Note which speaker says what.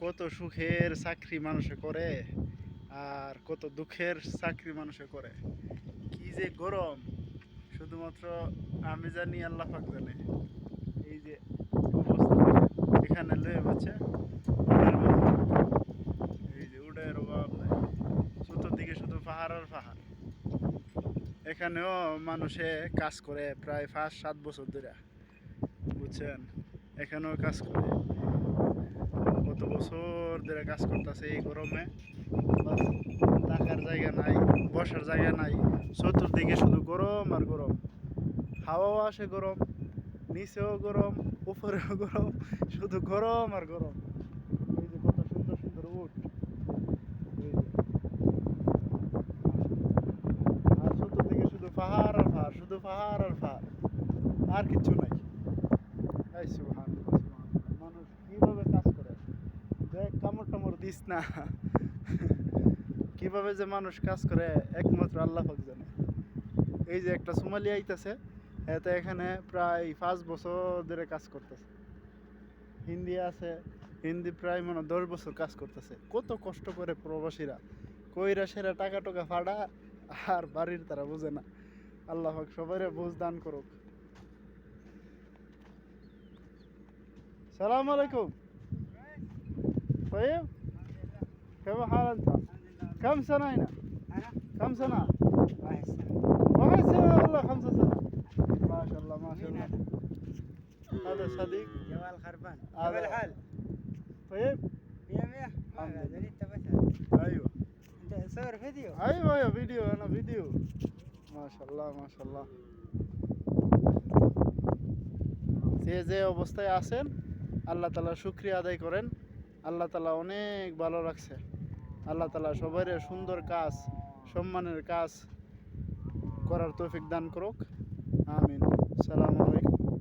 Speaker 1: কত সুখের চাকরি মানুষে করে আর কত দুঃখের চাকরি মানুষে করে। কি যে গরম, শুধুমাত্র আমি জানি, আল্লাহ পাক জানে। এই যে অবস্থা এখানে লয়ে হচ্ছে, এই যে উডের অভাব নাই, চতুর্দিকে শুধু পাহাড় আর পাহাড়। এখানেও মানুষে কাজ করে প্রায় 5-7 বছর ধরে, বুঝছেন। এখানেও কাজ করে, কত বছর ধরে কাজ করতেছে এই গরমে। থাকার জায়গা নাই, বসার জায়গা নাই, চতুর্দিকে শুধু গরম আর গরম। হাওয়াও আসে গরম, নিচেও গরম, উপরেও গরম, শুধু গরম আর গরম। এই যে কত সুন্দর সুন্দর উট, এই যে। আর চতুর্দিকে শুধু পাহাড় আর পাহাড়, শুধু পাহাড় আর পাহাড়, আর কিচ্ছু নাই। এই সুবহানাল্লাহ, সুবহানাল্লাহ। মানুষ কিভাবে কাজ করে, দেখ কামড় টামড় দিস না। কিভাবে যে মানুষ কাজ করে একমাত্র আল্লাহ পাক জানে। এই যে একটা সোমালি আইতাছে, এতে এখানে প্রায় 5 বছর ধরে কাজ করতেছে। হিন্দি আছে, হিন্দি প্রায় 10 বছর কাজ করতেছে। কত কষ্ট করে প্রবাসীরা, কইরা সেরা টাকা টোকা ফাড়া, আর বাড়ির তারা বুঝে না। আল্লাহ পাক সবাই বুঝ দান করুক। সালাম আলাইকুম। طيب كيف حال انت؟ كم سنة هنا؟
Speaker 2: أنا
Speaker 1: كم سنة؟
Speaker 2: 1 سنة.
Speaker 1: 1 سنة والله 5 سنة. ما شاء الله ما شاء
Speaker 2: مين
Speaker 1: الله. هذا صديق.
Speaker 2: جوال خربان.
Speaker 1: هذا-
Speaker 2: كيف الحال؟
Speaker 1: طيب.
Speaker 2: 100 ما
Speaker 1: الحمد
Speaker 2: قاعد
Speaker 1: لله.
Speaker 2: انت بس
Speaker 1: ايوه
Speaker 2: انت تصور فيديو.
Speaker 1: ايوه ايوه فيديو، انا فيديو. ما شاء الله ما شاء الله. যে যে অবস্থায় আছেন, আল্লাহ তাআলা শুকরিয়া আদায় করেন। আল্লাহ তাআলা অনেক ভালো রাখছে। আল্লাহ তাআলা সবার সুন্দর কাজ, সম্মানের কাজ করার তৌফিক দান করুক। আমিন। আসসালামু আলাইকুম।